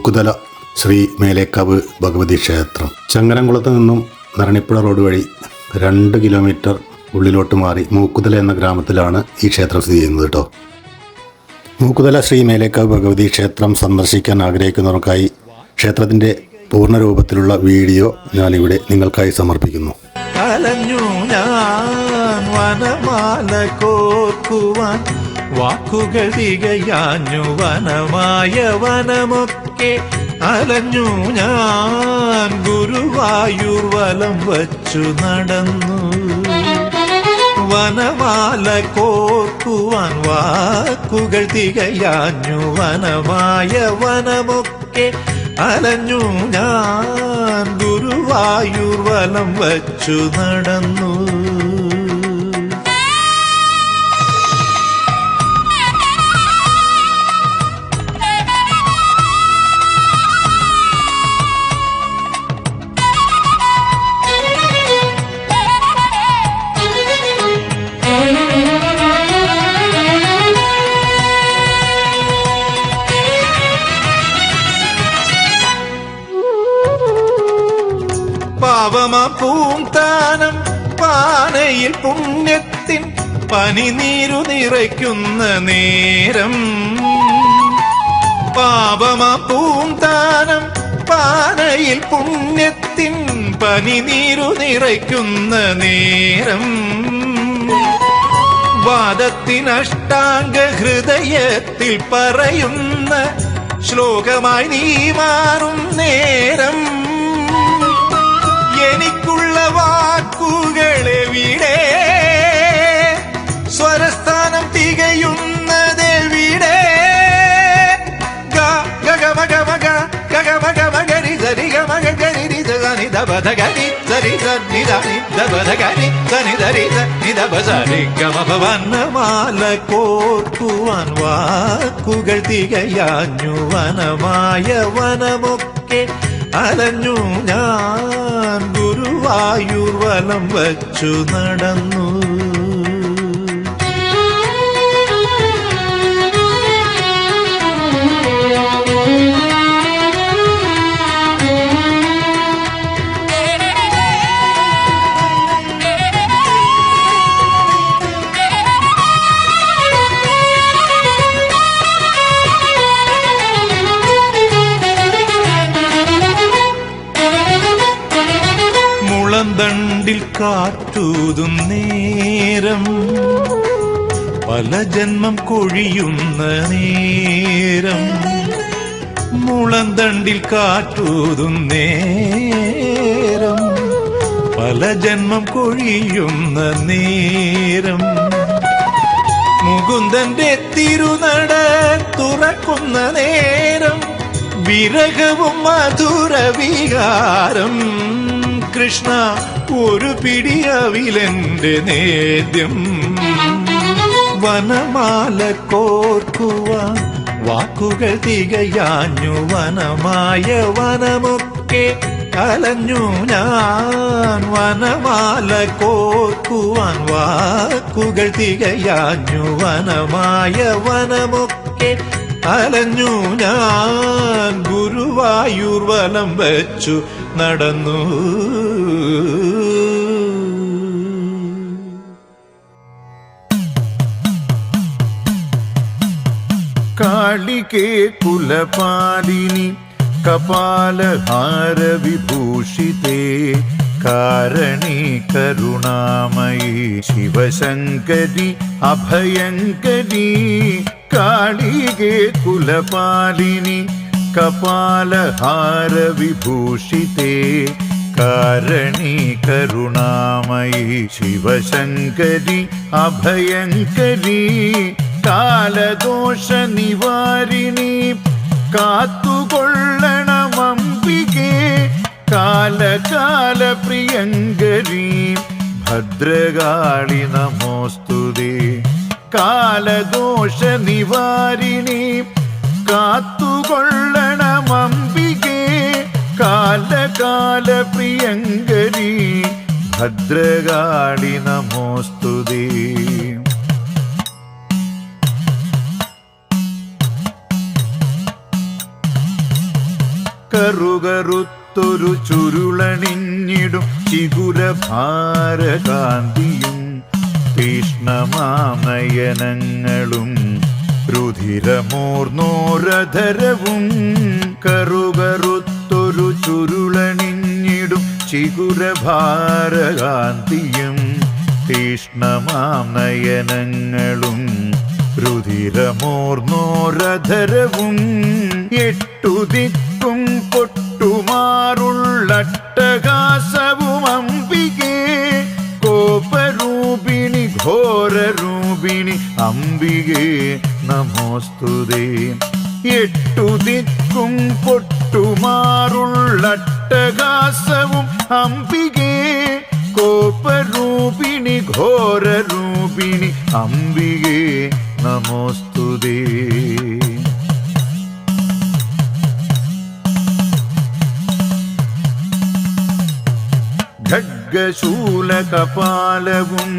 മൂക്കുതല ശ്രീ മേലേക്കാവ് ഭഗവതി ക്ഷേത്രം. ചങ്ങരംകുളത്ത് നിന്നും നരണിപ്പുഴ റോഡ് വഴി 2 കിലോമീറ്റർ ഉള്ളിലോട്ട് മാറി മൂക്കുതല എന്ന ഗ്രാമത്തിലാണ് ഈ ക്ഷേത്രം സ്ഥിതി ചെയ്യുന്നത് കേട്ടോ. മൂക്കുതല ശ്രീ മേലേക്കാവ് ഭഗവതി ക്ഷേത്രം സന്ദർശിക്കാൻ ആഗ്രഹിക്കുന്നവർക്കായി ക്ഷേത്രത്തിൻ്റെ പൂർണ്ണ രൂപത്തിലുള്ള വീഡിയോ ഞാനിവിടെ നിങ്ങൾക്കായി സമർപ്പിക്കുന്നു. അലഞ്ഞു ഞാൻ വനമാല കോർക്കുവാൻ, വാക്കുകൾ തികയാഞ്ഞു വനമായ വനമൊക്കെ അലഞ്ഞു ഞാൻ, ഗുരുവായൂർ വലം വച്ചു നടന്നു. വനമാല കോർക്കുവാൻ വാക്കുകൾ തികയാഞ്ഞു വനമായ വനമൊക്കെ അലഞ്ഞു ഞാൻ, ഗുരുവായൂർ വലം വച്ചു നടന്നു. പാവമാ പൂന്താനം പാനയിൽ പുണ്യത്തിൻ പനിനീരു നിറയ്ക്കുന്ന നേരം. പാപമാ പൂന്താനം പാനയിൽ പുണ്യത്തിൻ പനിനീരു നിറയ്ക്കുന്ന നേരം. വാദത്തിനഷ്ടാംഗ ഹൃദയത്തിൽ പറയുന്ന ശ്ലോകമായി നീ മാറും നേരം. എനിക്കുള്ള വാക്കുകളെവിടെ, സ്വരസ്ഥാനം തികയുന്നതെവിടെ? ഗഗമഗമഗ ഗഗമഗമഗരി സരിഗമഗരി സനിധബധഗരി സരി സന്നിധനി ദബധഗരി സനിധരി സനിധബസരിഗമഭ. വനമാല കോർക്കുവാൻ വാക്കുകൾ തികയാഞ്ഞു വനമായ വനമൊക്കെ അലഞ്ഞു ഞാൻ, ഗുരുവായൂർ വലം വച്ചു നടന്നു. മുളന്തണ്ടിൽ കാറ്റൂതും നേരം, പല ജന്മം കൊഴിയുന്ന നേരം. മുളന്തണ്ടിൽ കാറ്റൂതും നേരം, പല ജന്മം കൊഴിയുന്ന നേരം. മുകുന്ദന്റെ തിരുനട തുറക്കുന്ന നേരം, വിരഹവും മധുര വികാരം. കൃഷ്ണ ഒരു പിടിയവിലെന്റെ നേദ്യം. വനമാല കോർക്കുവാൻ വാക്കുകൾ തികയാഞ്ഞു വനമായ വനമൊക്കെ അലഞ്ഞു ഞാൻ. വനമാല കോർക്കുവാൻ വാക്കുകൾ തികയാഞ്ഞു വനമായ വനമൊക്കെ അലഞ്ഞു ഞാൻ, ഗുരുവായൂർ വലം വച്ചു നടന്നു. കാളികേ കുലപാലിനി കപാലഹാര വിഭൂഷിതേ, കാരണി കരുണാമയി ശിവശങ്കരി അഭയങ്കരി. കാളികേ കുലപാലിനി കപാലഹാര വിഭൂഷിതേ, കാരണി കരുണാമയി ശിവശങ്കരി അഭയങ്കരി. കാലദോഷ നിവാരിണി കാത്തുകൊള്ളണമംബികേ, കാലകാല പ്രിയങ്കരി ഭദ്രകാളി നമോസ്തുതേ. കാലദോഷ നിവാരിണി കാത്തുകൊള്ളണമംബികേ, കാലകാല പ്രിയങ്കരി ഭദ്രകാളി നമോസ്തുതേ. കറുകറുത്തൊരു ചുരുളണിഞ്ഞിടും ചിഗുരഭാരകാന്തിയും തീഷ്ണമാനയനങ്ങളും രുധിരമൂർന്നോരധരവും കറുകറുത്തൊരു ചുരുളണിഞ്ഞിടും ചിഗുരഭാരകാന്തിയും തീഷ്ണമാനയനങ്ങളും രുധിരമൂർന്നോരധരവും എട്ടു ദിക്കും പൊട്ടുമാറുള്ളട്ടകാസവും അംബികേ കോപരൂപിണി ഘോരരൂപിണി അംബികേ നമോസ്തുതേ എട്ടു ദിക്കും പൊട്ടുമാറുള്ളട്ടകാസവും അംബികേ കോപരൂപിണി ഘോരരൂപിണി അംബികേ നമോസ്തുതേ ഖഡ്ഗശൂലകപാലവും